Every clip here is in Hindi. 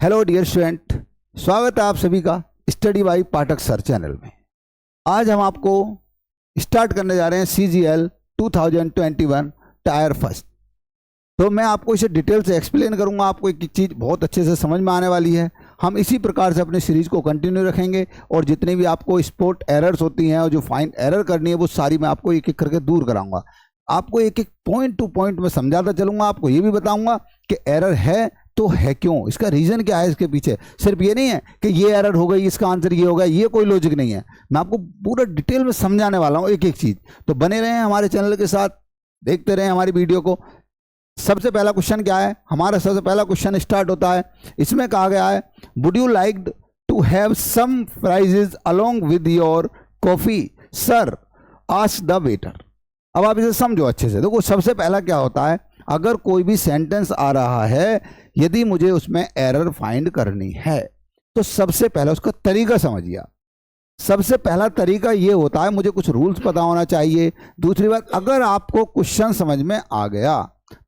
हेलो डियर स्टूडेंट, स्वागत है आप सभी का study by Pathak sir channel में। आज हम आपको स्टार्ट करने जा रहे हैं CGL 2021 टायर फर्स्ट। तो मैं आपको इसे डिटेल से एक्सप्लेन करूंगा, आपको एक एक चीज़ बहुत अच्छे से समझ में आने वाली है। हम इसी प्रकार से अपनी सीरीज़ को कंटिन्यू रखेंगे और जितने भी आपको स्पोर्ट एरर्स होती हैं और जो फाइन एरर करनी है वो सारी मैं आपको एक एक करके दूर कराऊंगा। आपको एक एक पॉइंट टू पॉइंट में समझाता चलूंगा। आपको ये भी बताऊंगा कि एरर है तो है क्यों, इसका रीजन क्या है इसके पीछे। सिर्फ ये नहीं है कि ये एरर हो गई इसका आंसर ये होगा, ये कोई लॉजिक नहीं है। मैं आपको पूरा डिटेल में समझाने वाला हूँ एक एक चीज। तो बने रहें हमारे चैनल के साथ, देखते रहें हमारी वीडियो को। सबसे पहला क्वेश्चन क्या है, हमारा सबसे पहला क्वेश्चन स्टार्ट होता है। इसमें कहा गया है would you like to have some fries along with your coffee sir, ask the waiter. अब आप इसे समझो अच्छे से। देखो सबसे पहला क्या होता है, अगर कोई भी सेंटेंस आ रहा है, यदि मुझे उसमें एरर फाइंड करनी है तो सबसे पहले उसका तरीका समझिए। सबसे पहला तरीका ये होता है, मुझे कुछ रूल्स पता होना चाहिए। दूसरी बात, अगर आपको क्वेश्चन समझ में आ गया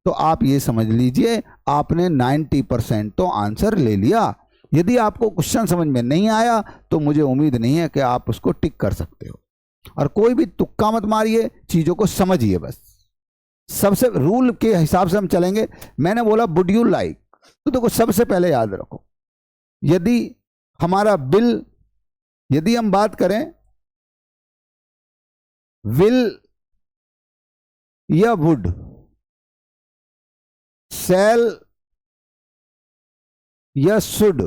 तो आप ये समझ लीजिए आपने 90% तो आंसर ले लिया। यदि आपको क्वेश्चन समझ में नहीं आया तो मुझे उम्मीद नहीं है कि आप उसको टिक कर सकते हो। और कोई भी तुक्का मत मारिए, चीज़ों को समझिए बस। सबसे रूल के हिसाब से हम चलेंगे। मैंने बोला वुड यू लाइक, तो देखो सबसे पहले याद रखो, यदि हमारा बिल, यदि हम बात करें विल या वुड, सेल या शुड।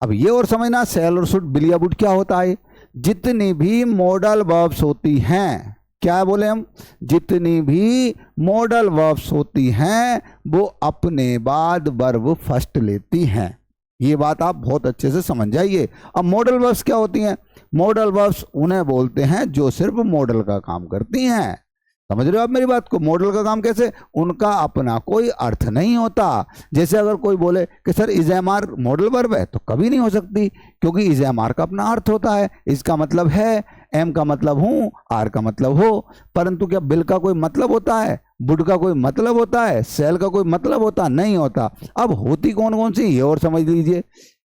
अब ये और समझना, सेल और शुड, बिल या वुड क्या होता है। जितनी भी मॉडल वर्ब्स होती हैं, क्या बोले हम, जितनी भी मॉडल वर्ब्स होती हैं वो अपने बाद वर्ब फर्स्ट लेती हैं। ये बात आप बहुत अच्छे से समझ जाइए। अब मॉडल वर्ब्स क्या होती हैं, मॉडल वर्ब्स उन्हें बोलते हैं जो सिर्फ मॉडल का काम करती हैं। समझ रहे हो आप मेरी बात को। मॉडल का काम कैसे, उनका अपना कोई अर्थ नहीं होता। जैसे अगर कोई बोले कि sir is am are modal verb है, तो कभी नहीं हो सकती, क्योंकि इज एम आर का अपना अर्थ होता है। इसका मतलब है, एम का मतलब हूं, आर का मतलब हो। परंतु क्या बिल का कोई मतलब होता है, वुड का कोई मतलब होता है, सेल का कोई मतलब होता नहीं होता। अब होती कौन कौन सी ये और समझ लीजिए।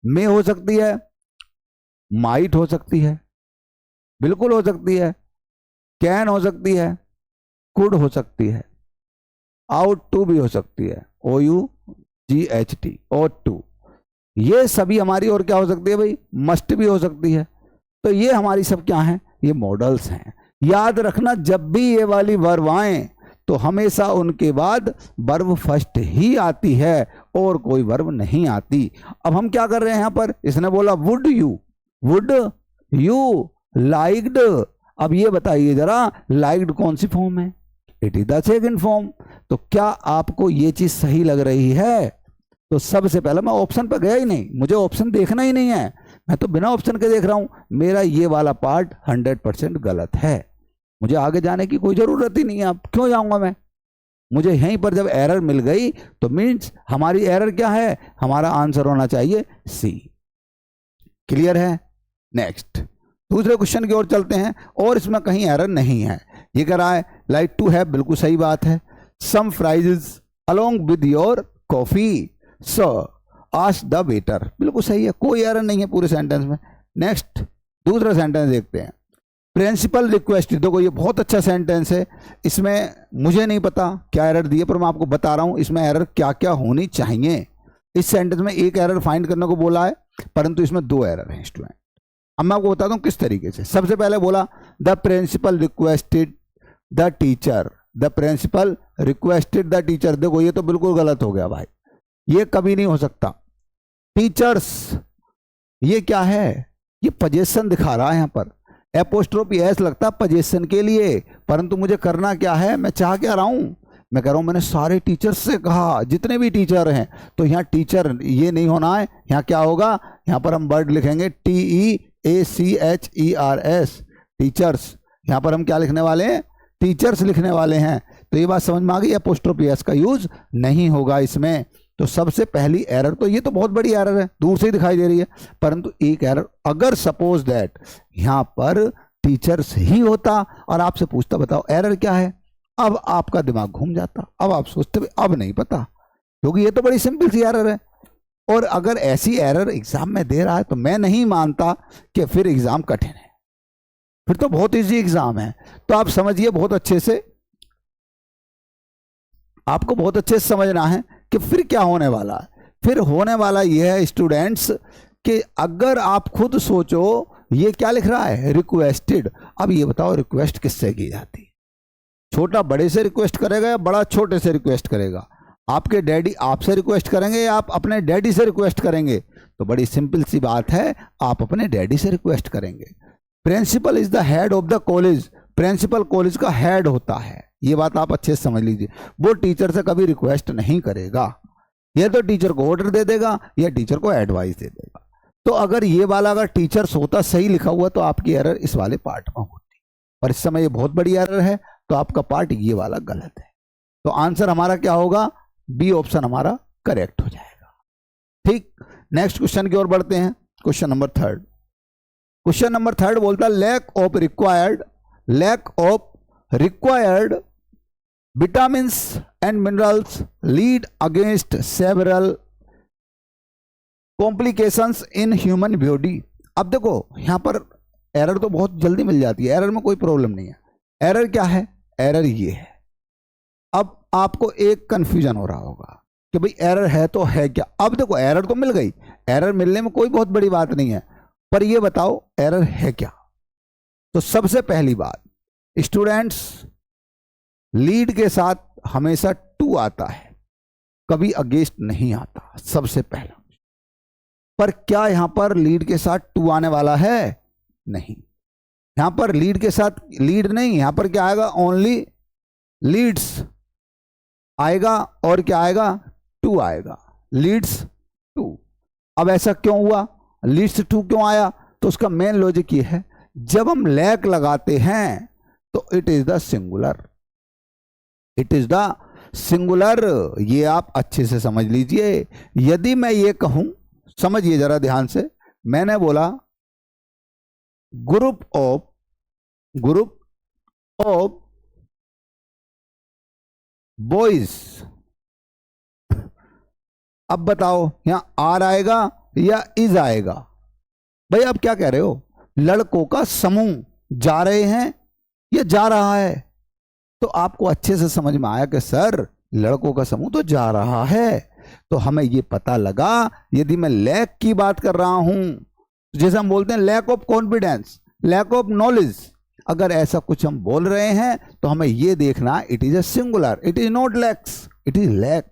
मे हो सकती है, माइट हो सकती है, बिल्कुल हो सकती है, कैन हो सकती है, कुड हो सकती है, आउट टू भी हो सकती है, OUGHT, ought to। ये सभी हमारी, और क्या हो सकती है भाई, मस्ट भी हो सकती है। तो ये हमारी सब क्या हैं, ये मॉडल्स हैं। याद रखना, जब भी ये वाली वर्ब आए तो हमेशा उनके बाद वर्ब फर्स्ट ही आती है और कोई वर्ब नहीं आती। अब हम क्या कर रहे हैं यहाँ पर, इसने बोला वुड यू लाइक्ड। अब ये बताइए जरा, लाइक्ड कौन सी फॉर्म है, it is the second form. तो क्या आपको ये चीज सही लग रही है। तो सबसे पहले मैं ऑप्शन पर गया ही नहीं, मुझे ऑप्शन देखना ही नहीं है, मैं तो बिना ऑप्शन के देख रहा हूं। मेरा ये वाला पार्ट 100% गलत है, मुझे आगे जाने की कोई जरूरत ही नहीं है। अब क्यों जाऊंगा मैं, मुझे यहीं पर जब एरर मिल गई तो मीन्स हमारी एरर क्या है, हमारा आंसर होना चाहिए सी। क्लियर है। नेक्स्ट दूसरे क्वेश्चन की ओर चलते हैं, और इसमें कहीं एरर नहीं है। ये कह रहा है लाइक टू हैव, बिल्कुल सही बात है। Some fries along with your coffee sir, ask the waiter, बिल्कुल सही है, कोई एरर नहीं है पूरे सेंटेंस में। नेक्स्ट दूसरा सेंटेंस देखते हैं। प्रिंसिपल रिक्वेस्ट, देखो ये बहुत अच्छा सेंटेंस है। इसमें मुझे नहीं पता क्या एरर दिए, पर मैं आपको बता रहा हूं इसमें एरर क्या क्या होनी चाहिए। इस सेंटेंस में एक एरर फाइंड करने को बोला है, परंतु इसमें 2 एरर हैं स्टूडेंट। अब मैं आपको बताता हूं किस तरीके से। सबसे पहले बोला the principal requested the teacher, the principal requested the teacher. देखो ये तो बिल्कुल गलत हो गया भाई, ये कभी नहीं हो सकता। टीचर्स, ये क्या है, ये पोजीशन दिखा रहा है यहाँ पर, एपोस्ट्रोफी एस लगता पोजीशन के लिए। परंतु मुझे करना क्या है, मैं चाह क्या रहा हूं, मैं कह रहा हूं मैंने सारे टीचर्स से कहा, जितने भी टीचर हैं। तो यहाँ टीचर ये नहीं होना है, यहाँ क्या होगा, यहाँ पर हम वर्ड लिखेंगे TEACHERS, टीचर्स। यहाँ पर हम क्या लिखने वाले हैं, टीचर्स लिखने वाले हैं। तो ये बात समझ में आ गई, एपोस्ट्रोफी एस का यूज नहीं होगा इसमें। तो सबसे पहली एरर, तो ये तो बहुत बड़ी एरर है, दूर से ही दिखाई दे रही है, परंतु एक एरर, अगर सपोज दैट यहाँ पर टीचर्स ही होता और आपसे पूछता बताओ एरर क्या है, अब आपका दिमाग घूम जाता। अब आप सोचते अब नहीं पता, क्योंकि ये तो बड़ी सिंपल सी एरर है। और अगर ऐसी एरर एग्जाम में दे रहा है तो मैं नहीं मानता कि फिर एग्जाम कठिन है, फिर तो बहुत इजी एग्जाम है। तो आप समझिए, बहुत अच्छे से आपको बहुत अच्छे से समझना है कि फिर क्या होने वाला है। फिर होने वाला यह है स्टूडेंट्स कि अगर आप खुद सोचो, ये क्या लिख रहा है, रिक्वेस्टेड। अब ये बताओ रिक्वेस्ट किससे की जाती है? छोटा बड़े से रिक्वेस्ट करेगा या बड़ा छोटे से रिक्वेस्ट करेगा? आपके डैडी आपसे रिक्वेस्ट करेंगे या आप अपने डैडी से रिक्वेस्ट करेंगे? तो बड़ी सिंपल सी बात है, आप अपने डैडी से रिक्वेस्ट करेंगे। Principal is the head of the college, principal college का हेड होता है, ये बात आप अच्छे से समझ लीजिए। वो टीचर से कभी रिक्वेस्ट नहीं करेगा, या तो टीचर को ऑर्डर दे देगा या टीचर को एडवाइस दे देगा। तो अगर ये वाला अगर टीचर्स होता सही लिखा हुआ तो आपकी एरर इस वाले पार्ट में होती, पर इस समय ये बहुत बड़ी एरर है, तो आपका पार्ट ये वाला गलत है। तो आंसर हमारा क्या होगा? बी ऑप्शन हमारा करेक्ट हो जाएगा। ठीक, नेक्स्ट क्वेश्चन की ओर बढ़ते हैं। Question number third. Question number third बोलता है lack of required vitamins and minerals lead against several complications in human body. अब देखो यहां पर एरर तो बहुत जल्दी मिल जाती है, एरर में कोई प्रॉब्लम नहीं है। एरर क्या है? एरर ये है। अब आपको एक कंफ्यूजन हो रहा होगा कि भाई एरर है तो है क्या? अब देखो एरर तो मिल गई, एरर मिलने में कोई बहुत बड़ी बात नहीं है, पर ये बताओ एरर है क्या? तो सबसे पहली बात स्टूडेंट्स, लीड के साथ हमेशा टू आता है, कभी अगेंस्ट नहीं आता, सबसे पहला। पर क्या यहां पर लीड के साथ टू आने वाला है? नहीं, यहां पर लीड के साथ लीड नहीं, यहां पर क्या आएगा? ओनली लीड्स आएगा, और क्या आएगा? टू आएगा, लीड्स टू। अब ऐसा क्यों हुआ? लीड्स टू क्यों आया? तो उसका मेन लॉजिक ये है, जब हम लैक लगाते हैं तो it is the singular, it is the singular. ये आप अच्छे से समझ लीजिए। यदि मैं ये कहूं, समझिए जरा ध्यान से, मैंने बोला ग्रुप ऑफ बॉयज। अब बताओ यहां आर आएगा या इज आएगा? भाई आप क्या कह रहे हो? लड़कों का समूह जा रहे हैं या जा रहा है? तो आपको अच्छे से समझ में आया कि सर लड़कों का समूह तो जा रहा है। तो हमें ये पता लगा, यदि मैं लैक की बात कर रहा हूं, जैसे हम बोलते हैं lack of confidence, lack of knowledge, अगर ऐसा कुछ हम बोल रहे हैं तो हमें ये देखना it is a singular, it is not lacks, it is lack.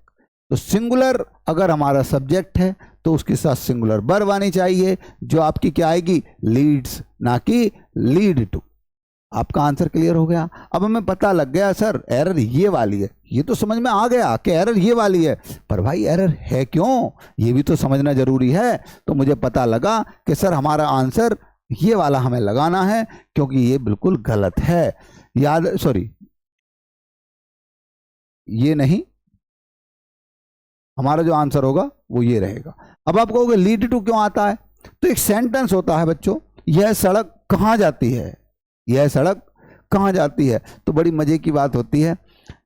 तो सिंगुलर अगर हमारा सब्जेक्ट है तो उसके साथ सिंगुलर वर्ब आनी चाहिए, जो आपकी क्या आएगी? लीड्स, ना कि लीड टू। आपका आंसर क्लियर हो गया। अब हमें पता लग गया सर एरर ये वाली है, ये तो समझ में आ गया कि एरर ये वाली है, पर भाई एरर है क्यों, ये भी तो समझना जरूरी है। तो मुझे पता लगा कि सर हमारा आंसर ये वाला हमें लगाना है, क्योंकि ये बिल्कुल गलत है। याद, सॉरी, ये नहीं, हमारा जो आंसर होगा वो ये रहेगा। अब आप कहोगे लीड टू क्यों आता है? तो एक सेंटेंस होता है बच्चों, यह सड़क कहाँ जाती है, यह सड़क कहाँ जाती है। तो बड़ी मजे की बात होती है।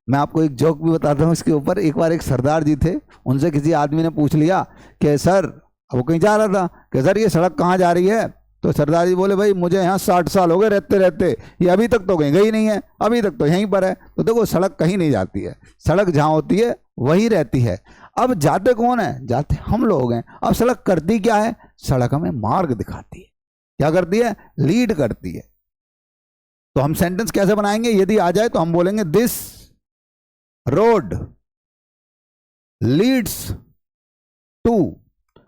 मैं आपको एक जोक भी बताता हूँ इसके ऊपर। एक बार एक सरदार जी थे, उनसे किसी आदमी ने पूछ लिया कि सर, वो कहीं जा रहा था, कि सर ये सड़क कहाँ जा रही है? तो सरदार जी बोले भाई मुझे यहाँ 60 साल हो गए रहते रहते, ये अभी तक तो कहीं गई नहीं है, अभी तक तो यहीं पर है। तो देखो सड़क कहीं नहीं जाती है, सड़क जहाँ होती है वहीं रहती है। अब जाते कौन है? जाते हम लोग हैं। अब सड़क करती क्या है? सड़क हमें मार्ग दिखाती है। क्या करती है? लीड करती है। तो हम सेंटेंस कैसे बनाएंगे? यदि आ जाए तो हम बोलेंगे दिस रोड लीड्स टू,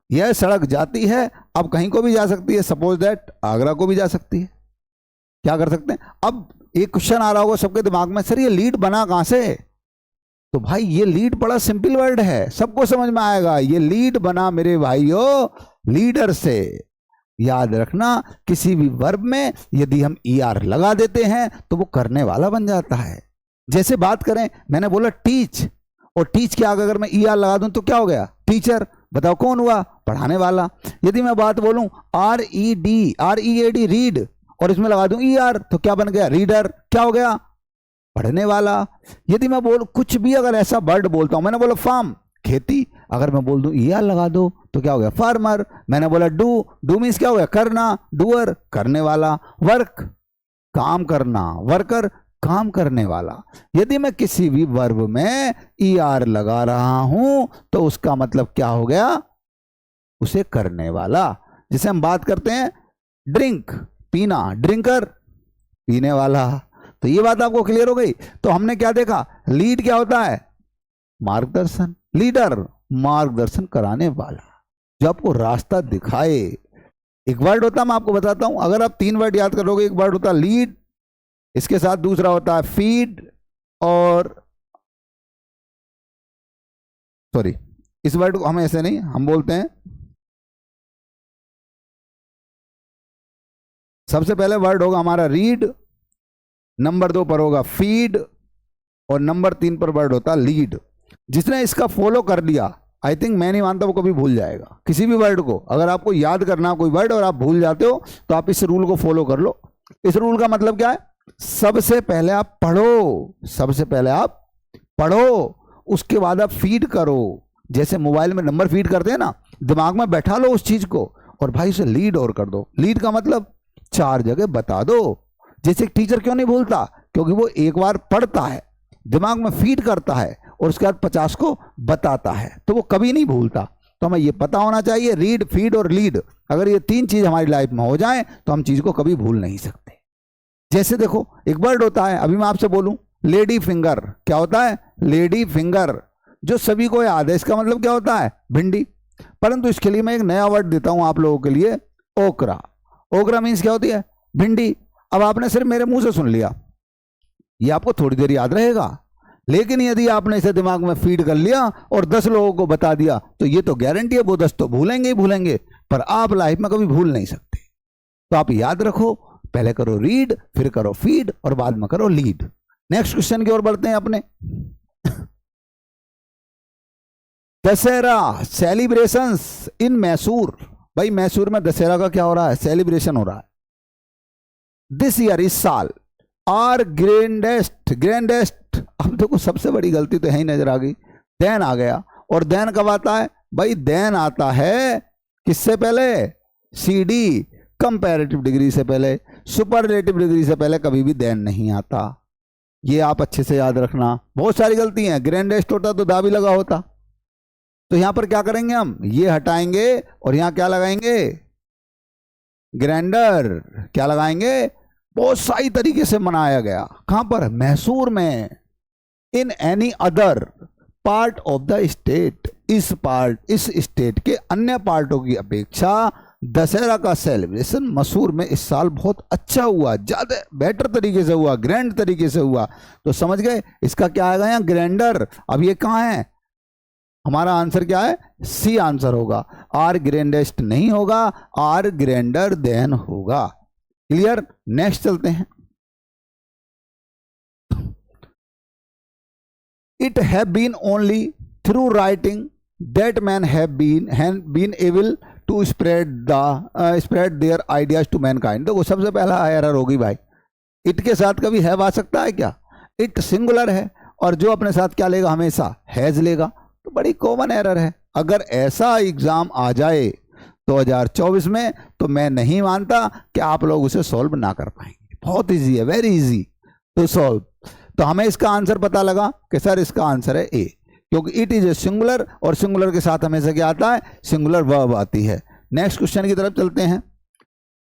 यह सड़क जाती है, अब कहीं को भी जा सकती है, सपोज दैट आगरा को भी जा सकती है। क्या कर सकते हैं? अब एक क्वेश्चन आ रहा होगा सबके दिमाग में, सर ये लीड बना कहां से? तो भाई ये लीड बड़ा सिंपल वर्ड है, सबको समझ में आएगा। ये लीड बना मेरे भाइयों लीडर से। याद रखना, किसी भी वर्ब में यदि हम ER लगा देते हैं तो वो करने वाला बन जाता है। जैसे बात करें, मैंने बोला टीच, और टीच के आगे अगर मैं ER लगा दूं तो क्या हो गया? टीचर। बताओ कौन हुआ? पढ़ाने वाला। यदि मैं बात बोलूं RED रीड, और इसमें लगा दूं ER तो क्या बन गया? रीडर। क्या हो गया? पढ़ने वाला। यदि मैं बोल कुछ भी अगर ऐसा वर्ड बोलता हूं, मैंने बोला फार्म खेती, अगर मैं बोल दूं ER लगा दो तो क्या हो गया, फार्मर। मैंने बोला डू मीन्स क्या हो गया, करना, डूअर करने वाला, वर्क काम करना, वर्कर काम करने वाला। यदि मैं किसी भी वर्ब में ER लगा रहा हूं तो उसका मतलब क्या हो गया, उसे करने वाला। जैसे हम बात करते हैं ड्रिंक पीना, ड्रिंकर पीने वाला। तो ये बात आपको क्लियर हो गई। तो हमने क्या देखा, लीड क्या होता है, मार्गदर्शन, लीडर मार्गदर्शन कराने वाला, जो आपको रास्ता दिखाए। एक वर्ड होता है, मैं आपको बताता हूं, अगर आप 3 वर्ड याद करोगे, एक वर्ड होता है लीड, इसके साथ दूसरा होता है फीड, और सॉरी इस वर्ड को हम ऐसे नहीं, हम बोलते हैं, सबसे पहले वर्ड होगा हमारा रीड, नंबर 2 पर होगा फीड, और नंबर 3 पर वर्ड होता है लीड। जिसने इसका फॉलो कर लिया, आई थिंक, मैं नहीं मानता वो कभी भूल जाएगा किसी भी वर्ड को। अगर आपको याद करना कोई वर्ड और आप भूल जाते हो तो आप इस रूल को फॉलो कर लो। इस रूल का मतलब क्या है, सबसे पहले आप पढ़ो, सबसे पहले आप पढ़ो, उसके बाद आप फीड करो। जैसे मोबाइल में नंबर फीड करते हैं ना, दिमाग में बैठा लो उस चीज को, और भाई उसे लीड और कर दो। लीड का मतलब 4 जगह बता दो। जैसे टीचर क्यों नहीं भूलता, क्योंकि वो एक बार पढ़ता है, दिमाग में फीड करता है, और उसके बाद 50 को बताता है, तो वो कभी नहीं भूलता। तो हमें ये पता होना चाहिए, रीड, फीड और लीड, अगर ये 3 चीज हमारी लाइफ में हो जाए तो हम चीज को कभी भूल नहीं सकते। जैसे देखो एक वर्ड होता है, अभी मैं आपसे बोलूं लेडी फिंगर, क्या होता है, लेडी फिंगर, जो सभी को याद है, इसका मतलब क्या होता है, भिंडी। परंतु इसके लिए मैं एक नया वर्ड देता हूं आप लोगों के लिए, ओकरा। ओकरा मीन्स क्या होती है, भिंडी। अब आपने सिर्फ मेरे मुंह से सुन लिया, ये आपको थोड़ी देर याद रहेगा, लेकिन यदि आपने इसे दिमाग में फीड कर लिया और 10 लोगों को बता दिया, तो ये तो गारंटी है वो 10 तो भूलेंगे ही भूलेंगे, पर आप लाइफ में कभी भूल नहीं सकते। तो आप याद रखो, पहले करो रीड, फिर करो फीड, और बाद में करो लीड। नेक्स्ट क्वेश्चन की ओर बढ़ते हैं अपने। दशहरा सेलिब्रेशंस इन मैसूर। भाई मैसूर में दशहरा का क्या हो रहा है, सेलिब्रेशन हो रहा है। दिस ईयर, इस साल, आर ग्रैंडेस्ट। अब देखो सबसे बड़ी गलती तो यही नजर आ गई, देन आ गया। और देन कब आता है भाई, देन आता है किससे पहले, CD, कंपैरेटिव डिग्री से पहले, सुपरलेटिव डिग्री से पहले कभी भी देन नहीं आता। ये आप अच्छे से याद रखना। बहुत सारी गलती हैं, ग्रैंडेस्ट होता तो दा भी लगा होता। तो यहां पर क्या करेंगे हम, ये हटाएंगे और यहां क्या लगाएंगे, ग्रैंडर। क्या लगाएंगे, बहुत सही तरीके से मनाया गया। कहां पर, मैसूर में। In any other part of the state, इस स्टेट के अन्य पार्टों की अपेक्षा दशहरा का सेलिब्रेशन मैसूर में इस साल बहुत अच्छा हुआ, ज्यादा बेटर तरीके से हुआ, ग्रैंड तरीके से हुआ। तो समझ गए, इसका क्या आएगा यहाँ, ग्रैंडर। अब ये कहां है, हमारा आंसर क्या है, C आंसर होगा। आर ग्रैंडेस्ट नहीं होगा, आर ग्रैंडर देन होगा। क्लियर। नेक्स्ट चलते हैं। It have been only through writing that man have been able to spread their ideas to mankind. देखो सबसे पहला एरर होगी भाई, इट के साथ कभी हैव आ सकता है क्या, इट सिंगुलर है, और जो अपने साथ क्या लेगा, हमेशा हैज लेगा। तो बड़ी कॉमन एरर है। अगर ऐसा एग्जाम आ जाए 2024 में, तो मैं नहीं मानता कि आप लोग उसे सॉल्व ना कर पाएंगे। बहुत इजी है, वेरी इजी टू सॉल्व। तो हमें इसका आंसर पता लगा कि सर इसका आंसर है ए, क्योंकि इट इज ए सिंगुलर, और सिंगुलर के साथ हमेशा क्या आता है, सिंगुलर वर्ब आती है। नेक्स्ट क्वेश्चन की तरफ चलते हैं।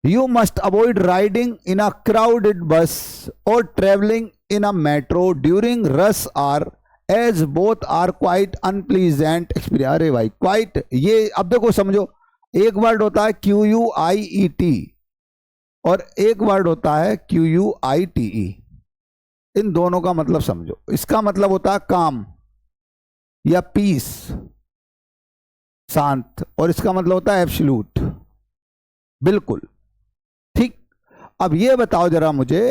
You must avoid riding in a crowded bus और travelling in a metro during rush hour, as both are quite unpleasant experience. अरे भाई क्वाइट, ये अब देखो समझो, एक वर्ड होता है QUIET और एक वर्ड होता है QUITE। इन दोनों का मतलब समझो। इसका मतलब होता है काम या पीस, शांत, और इसका मतलब होता है एब्सोल्यूट, बिल्कुल ठीक। अब ये बताओ जरा मुझे,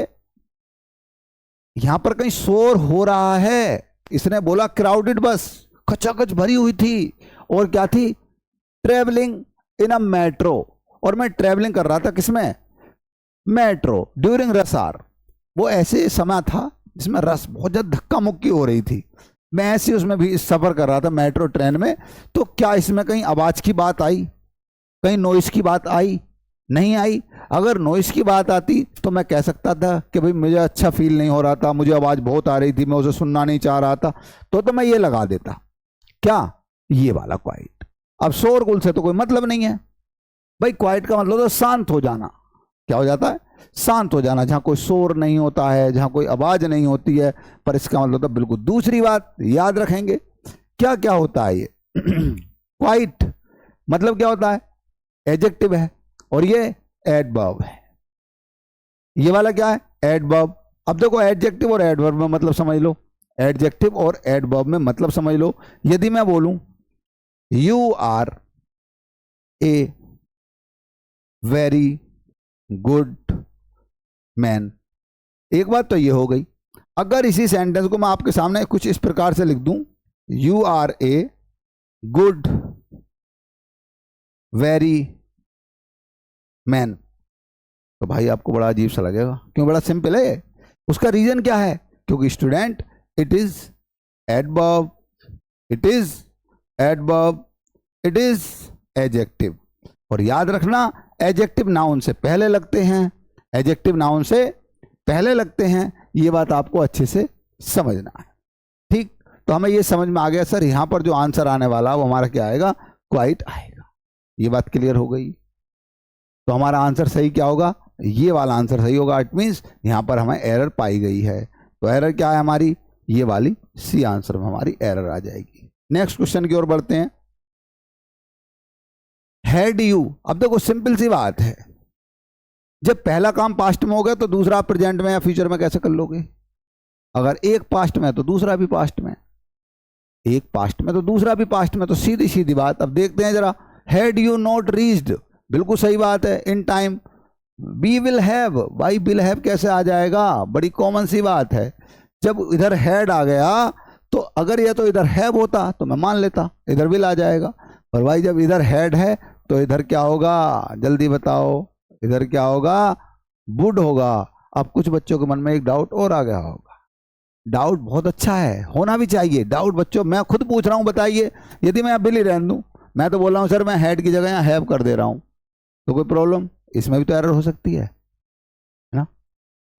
यहां पर कहीं शोर हो रहा है? इसने बोला क्राउडेड बस, खचाखच भरी हुई थी, और क्या थी, ट्रेवलिंग इन अ मेट्रो, और मैं ट्रेवलिंग कर रहा था किसमें, मेट्रो, ड्यूरिंग रश आवर। वो ऐसे समय था जिसमें रस बहुत ज्यादा धक्का मुक्की हो रही थी। मैं ऐसे उसमें भी सफ़र कर रहा था मेट्रो ट्रेन में, तो क्या इसमें कहीं आवाज़ की बात आई, कहीं नॉइस की बात आई? नहीं आई। अगर नॉइस की बात आती तो मैं कह सकता था कि भाई मुझे अच्छा फील नहीं हो रहा था, मुझे आवाज़ बहुत आ रही थी, मैं उसे सुनना नहीं चाह रहा था, तो मैं ये लगा देता, क्या, ये वाला क्वाइट। अब शोरगुल से तो कोई मतलब नहीं है भाई, क्वाइट का मतलब तो शांत हो जाना। क्या हो जाता है? शांत हो जाना, जहां कोई शोर नहीं होता है, जहां कोई आवाज नहीं होती है। पर इसका मतलब तो बिल्कुल दूसरी बात याद रखेंगे। क्या क्या होता है ये? क्वाइट मतलब क्या होता है? एडजेक्टिव है, और ये एडवर्ब है। ये वाला क्या है? एडवर्ब। अब देखो एडजेक्टिव और एडवर्ब में मतलब समझ लो, एडजेक्टिव और एडवर्ब में मतलब समझ लो। यदि मैं बोलूं you are a very good man, एक बात तो ये हो गई। अगर इसी सेंटेंस को मैं आपके सामने कुछ इस प्रकार से लिख दूं, you are a good very man, तो भाई आपको बड़ा अजीब सा लगेगा। क्यों? बड़ा सिंपल है। उसका रीजन क्या है? क्योंकि student it is adverb, it is adverb, it is adjective. और याद रखना एडजेक्टिव नाउन से पहले लगते हैं, एडजेक्टिव नाउन से पहले लगते हैं। ये बात आपको अच्छे से समझना है। ठीक, तो हमें ये समझ में आ गया सर, यहां पर जो आंसर आने वाला वो हमारा क्या आएगा? क्वाइट आएगा। ये बात क्लियर हो गई। तो हमारा आंसर सही क्या होगा? ये वाला आंसर सही होगा। इट मीन्स यहां पर हमें एरर पाई गई है। तो एरर क्या है हमारी? ये वाली सी आंसर में हमारी एरर आ जाएगी। नेक्स्ट क्वेश्चन की ओर बढ़ते हैं। हैड यू, अब देखो सिंपल सी बात है, जब पहला काम पास्ट में हो गया तो दूसरा आप प्रेजेंट में या फ्यूचर में कैसे कर लोगे? अगर एक पास्ट में है तो दूसरा भी पास्ट में, एक पास्ट में तो दूसरा भी पास्ट में, तो सीधी सीधी बात। अब देखते हैं जरा, हैड यू नॉट रीच्ड, बिल्कुल सही बात है, in time. We will have, भाई विल हैव कैसे आ जाएगा? बड़ी कॉमन सी बात है। जब इधर हैड आ गया तो अगर यह तो इधर हैव होता तो मैं मान लेता इधर विल आ जाएगा, पर भाई जब इधर हैड है तो इधर क्या होगा? जल्दी बताओ, इधर क्या होगा? वुड होगा। अब कुछ बच्चों के मन में एक डाउट और आ गया होगा। डाउट बहुत अच्छा है, होना भी चाहिए डाउट बच्चों। मैं खुद पूछ रहा हूं, बताइए यदि मैं विल ही रहने दूं, मैं तो बोल रहा हूं सर मैं हैड की जगह यहाँ हैव कर दे रहा हूं, तो कोई प्रॉब्लम? इसमें भी तो एरर हो सकती है ना?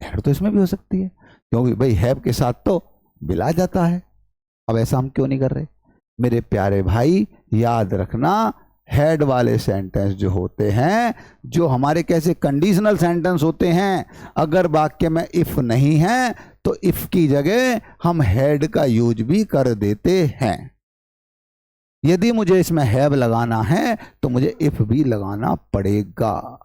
एरर तो इसमें भी हो सकती है, क्योंकि भाई हैव के साथ तो विल आ जाता है। अब ऐसा हम क्यों नहीं कर रहे? मेरे प्यारे भाई याद रखना, हेड वाले सेंटेंस जो होते हैं, जो हमारे कैसे कंडीशनल सेंटेंस होते हैं, अगर वाक्य में इफ नहीं है तो इफ की जगह हम हैड का यूज भी कर देते हैं। यदि मुझे इसमें हैव लगाना है तो मुझे इफ भी लगाना पड़ेगा।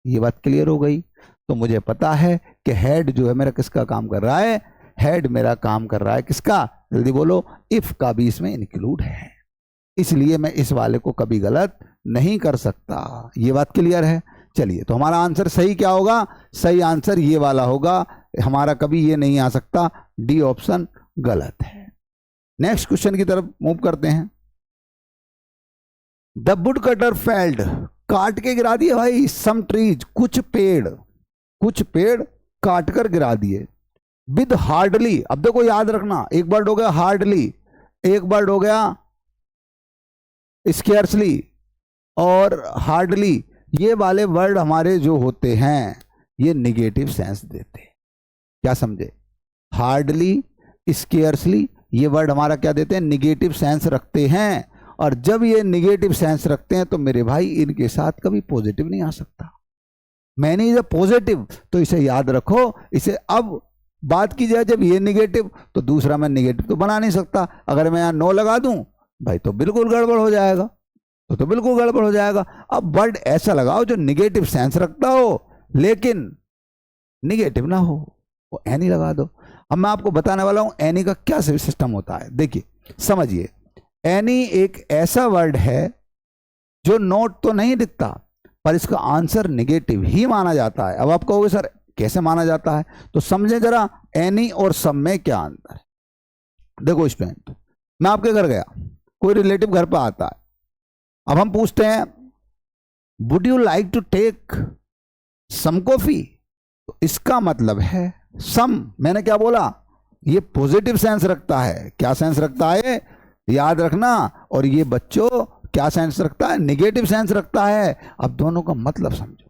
ये बात क्लियर हो गई? तो मुझे पता है कि हेड जो है मेरा किसका काम कर रहा है? हेड मेरा काम कर रहा है किसका? जल्दी बोलो, इफ का भी इसमें इंक्लूड है, इसलिए मैं इस वाले को कभी गलत नहीं कर सकता। ये बात क्लियर है? चलिए, तो हमारा आंसर सही क्या होगा? सही आंसर ये वाला होगा हमारा, कभी ये नहीं आ सकता, डी ऑप्शन गलत है। नेक्स्ट क्वेश्चन की तरफ मूव करते हैं। द वुड कटर फेल्ड, काट के गिरा दिए भाई सम ट्रीज, कुछ पेड़ काट कर गिरा दिए। विद हार्डली, अब देखो याद रखना, एक वर्ड हो गया हार्डली, एक वर्ड हो गया स्केर्सली और हार्डली। ये वाले वर्ड हमारे जो होते हैं ये निगेटिव सेंस देते हैं। क्या समझे? हार्डली, स्केर्सली, ये वर्ड हमारा क्या देते हैं? निगेटिव सेंस रखते हैं। और जब ये निगेटिव सेंस रखते हैं तो मेरे भाई इनके साथ कभी पॉजिटिव नहीं आ सकता। मैनी इज अ पॉजिटिव, तो इसे याद रखो। इसे अब बात की जाए जब ये निगेटिव, तो दूसरा मैं निगेटिव तो बना नहीं सकता। अगर मैं यहाँ नो लगा दूं भाई तो बिल्कुल गड़बड़ हो जाएगा, तो बिल्कुल गड़बड़ हो जाएगा। अब वर्ड ऐसा लगाओ जो निगेटिव सेंस रखता हो लेकिन निगेटिव ना हो, वो एनी लगा दो। अब मैं आपको बताने वाला हूं एनी का क्या सिस्टम होता है। देखिए समझिए, एनी एक ऐसा वर्ड है जो नोट तो नहीं दिखता पर इसका आंसर निगेटिव ही माना जाता है। अब आप कहोगे सर कैसे माना जाता है? तो समझें जरा एनी और सम में क्या अंतर है। देखो स्टूडेंट, मैं आपके घर गया, कोई रिलेटिव घर पर आता है, अब हम पूछते हैं would you like to take some coffee, तो इसका मतलब है सम, मैंने क्या बोला? ये पॉजिटिव सेंस रखता है। क्या सेंस रखता है, याद रखना। और ये बच्चों क्या सेंस रखता है, निगेटिव सेंस रखता है। अब दोनों का मतलब समझो,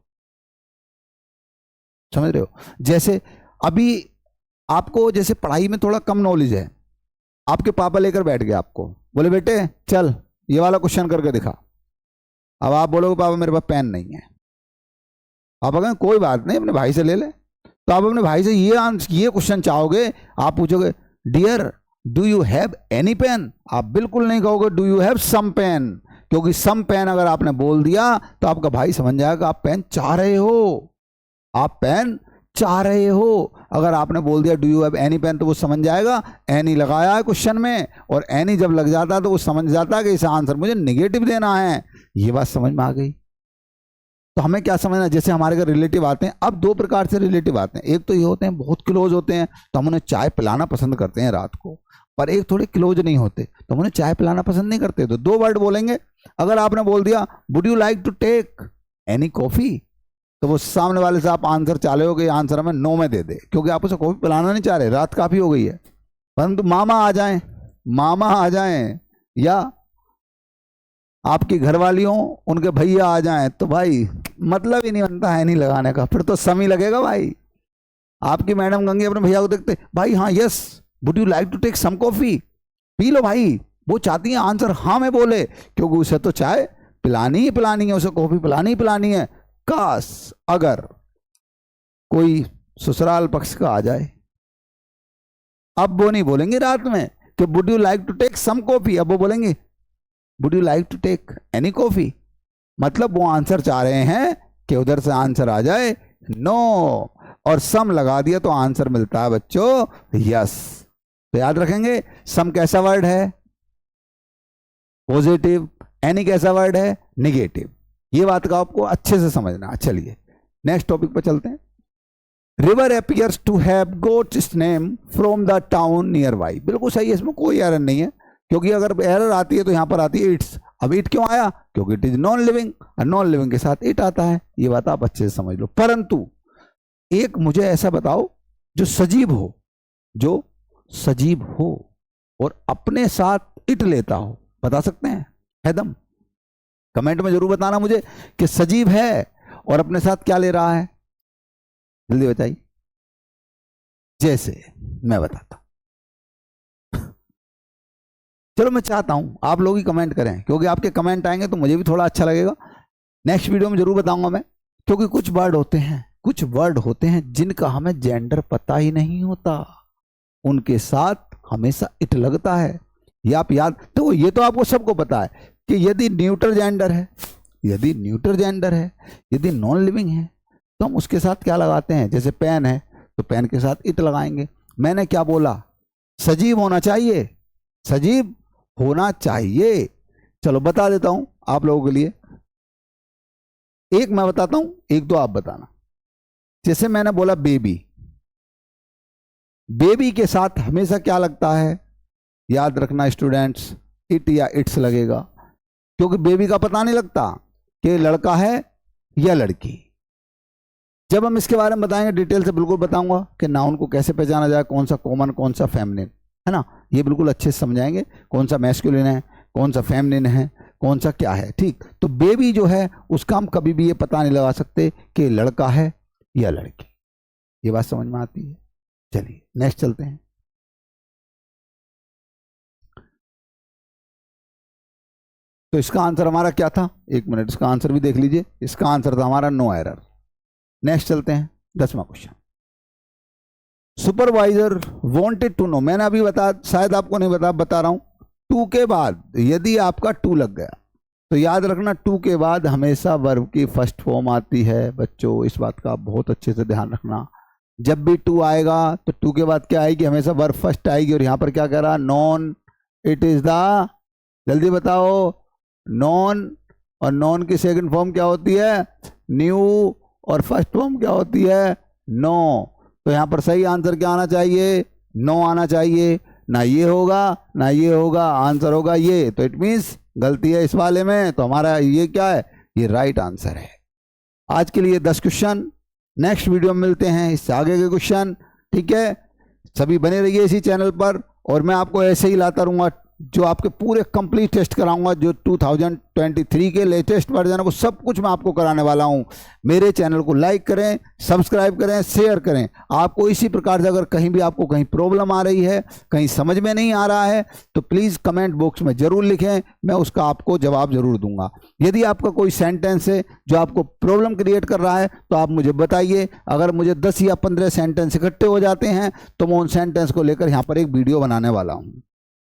समझ रहे हो। जैसे अभी आपको जैसे पढ़ाई में थोड़ा कम नॉलेज है, आपके पापा लेकर बैठ गए आपको, बोले बेटे चल ये वाला क्वेश्चन करके दिखा। अब आप बोलोगे पापा मेरे पास पेन नहीं है, पापा कहें कोई बात नहीं अपने भाई से ले ले। तो आप अपने भाई से ये क्वेश्चन चाहोगे, आप पूछोगे dear do you have any pain. आप बिल्कुल नहीं कहोगे do you have some pain, क्योंकि सम पेन अगर आपने बोल दिया तो आपका भाई समझ जाएगा आप पेन चाह रहे हो, आप पेन चाह रहे हो। अगर आपने बोल दिया do you have any pain तो वो समझ जाएगा एनी लगाया है क्वेश्चन में, और एनी जब लग जाता है तो वो समझ जाता है कि इसका आंसर मुझे नेगेटिव देना है। ये बात समझ में आ गई। तो हमें क्या समझना, जैसे हमारे घर रिलेटिव आते हैं, अब दो प्रकार से रिलेटिव आते हैं। एक तो ये होते हैं बहुत क्लोज होते हैं तो हम उन्हें चाय पिलाना पसंद करते हैं रात को, पर एक थोड़े क्लोज नहीं होते तो हम उन्हें चाय पिलाना पसंद नहीं करते। तो दो वर्ड बोलेंगे। अगर आपने बोल दिया would you like to take any coffee, तो वो सामने वाले से आप आंसर चाह रहे हो कि आंसर हमें नो में दे दे, क्योंकि आप उसे कॉफी पिलाना नहीं चाह रहे, रात काफ़ी हो गई है। परंतु मामा आ जाएं, मामा आ जाएं, या आपकी घरवालियों उनके भैया आ जाएं, तो भाई मतलब ही नहीं बनता है नहीं लगाने का, फिर तो समय लगेगा भाई। आपकी मैडम गंगे अपने भैया को देखते, भाई हाँ yes would you like to take some coffee, पी लो भाई। वो चाहती है आंसर हाँ में बोले, क्योंकि उसे तो चाय पिलानी ही पिलानी है, उसे कॉफी पिलानी ही पिलानी है। काश अगर कोई ससुराल पक्ष का आ जाए, अब वो नहीं बोलेंगे रात में कि would you like to take some coffee, अब वो बोलेंगे would you like to take any coffee. मतलब वो आंसर चाह रहे हैं कि उधर से आंसर आ जाए नो, और सम लगा दिया तो आंसर मिलता है बच्चों यस। तो याद रखेंगे सम कैसा वर्ड है, पॉजिटिव, एनी कैसा वर्ड है, निगेटिव। ये बात का आपको अच्छे से समझना। चलिए नेक्स्ट टॉपिक पर चलते हैं। River appears to have got its name from the town nearby. बिल्कुल सही है, इसमें कोई एरर नहीं है, क्योंकि अगर एरर आती है तो यहां पर आती है इट्स। अब इट क्यों आया, क्योंकि इट इज नॉन लिविंग, और नॉन लिविंग के साथ इट आता है। ये बात आप अच्छे से समझ लो। परंतु एक मुझे ऐसा बताओ जो सजीव हो, जो सजीव हो और अपने साथ इट लेता हो, बता सकते हैं? हैदम कमेंट में जरूर बताना मुझे कि सजीव है और अपने साथ क्या ले रहा है, जल्दी बताइए। जैसे मैं बताता हूं, चलो मैं चाहता हूं आप लोग ही कमेंट करें, क्योंकि आपके कमेंट आएंगे तो मुझे भी थोड़ा अच्छा लगेगा। नेक्स्ट वीडियो में जरूर बताऊंगा मैं, क्योंकि कुछ वर्ड होते हैं जिनका हमें जेंडर पता ही नहीं होता, उनके साथ हमेशा इट लगता है। ये आप याद, तो ये तो आपको सबको पता है कि यदि न्यूट्रल जेंडर है, यदि नॉन लिविंग है तो हम उसके साथ क्या लगाते हैं। जैसे पेन है तो पेन के साथ इट लगाएंगे। मैंने क्या बोला, सजीव होना चाहिए, सजीव होना चाहिए। चलो बता देता हूं आप लोगों के लिए, एक मैं बताता हूं, एक तो आप बताना। जैसे मैंने बोला बेबी, बेबी के साथ हमेशा क्या लगता है, याद रखना स्टूडेंट्स, इट या इट्स लगेगा, क्योंकि बेबी का पता नहीं लगता कि लड़का है या लड़की। जब हम इसके बारे में बताएंगे डिटेल से बिल्कुल बताऊंगा कि नाउन को कैसे पहचाना जाए, कौन सा कॉमन कौन सा फेमिनिन है ना, ये बिल्कुल अच्छे से समझाएंगे। कौन सा मैस्कुलिन है, कौन सा फेमिनिन है, कौन सा क्या है। ठीक, तो बेबी जो है उसका हम कभी भी ये पता नहीं लगा सकते कि लड़का है या लड़की। ये बात समझ में आती है। चलिए नेक्स्ट चलते हैं। तो इसका आंसर हमारा क्या था, एक मिनट, इसका आंसर भी देख लीजिए। इसका आंसर था हमारा नो एरर। नेक्स्ट चलते हैं, 10वां question. Supervisor wanted to know, मैंने अभी बता, शायद आपको नहीं बता रहा हूं, टू के बाद यदि आपका टू लग गया तो याद रखना टू के बाद हमेशा वर्ब की फर्स्ट फॉर्म आती है बच्चों। इस बात का आप बहुत अच्छे से ध्यान रखना। जब भी टू आएगा तो टू के बाद क्या आएगी, हमेशा वर्ब फर्स्ट आएगी। और यहां पर क्या कह रहा, नॉन, इट इज द, जल्दी बताओ, नॉन, और नॉन की सेकंड फॉर्म क्या होती है, न्यू, और फर्स्ट फॉर्म क्या होती है, नो। तो यहां पर सही आंसर क्या आना चाहिए, नो आना चाहिए। ना ये होगा ना ये होगा, आंसर होगा ये। तो इट मीन्स गलती है इस वाले में, तो हमारा ये क्या है, ये राइट आंसर है। आज के लिए 10 क्वेश्चन, नेक्स्ट वीडियो में मिलते हैं इससे आगे के क्वेश्चन। ठीक है, सभी बने रहिए इसी चैनल पर, और मैं आपको ऐसे ही लाता रहूँगा जो आपके पूरे कंप्लीट टेस्ट कराऊंगा। जो 2023 के लेटेस्ट वर्जन है वो सब कुछ मैं आपको कराने वाला हूं। मेरे चैनल को लाइक करें, सब्सक्राइब करें, शेयर करें। आपको इसी प्रकार से अगर कहीं भी आपको कहीं प्रॉब्लम आ रही है, कहीं समझ में नहीं आ रहा है, तो प्लीज़ कमेंट बॉक्स में ज़रूर लिखें, मैं उसका आपको जवाब ज़रूर दूंगा। यदि आपका कोई सेंटेंस है जो आपको प्रॉब्लम क्रिएट कर रहा है तो आप मुझे बताइए। अगर मुझे 10 या 15 सेंटेंस इकट्ठे हो जाते हैं तो मैं उन सेंटेंस को लेकर यहाँ पर एक वीडियो बनाने वाला हूँ।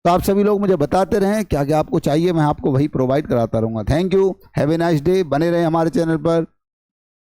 तो आप सभी लोग मुझे बताते रहें क्या क्या आपको चाहिए, मैं आपको वही प्रोवाइड कराता रहूँगा। Thank you, have a nice day. बने रहें हमारे चैनल पर।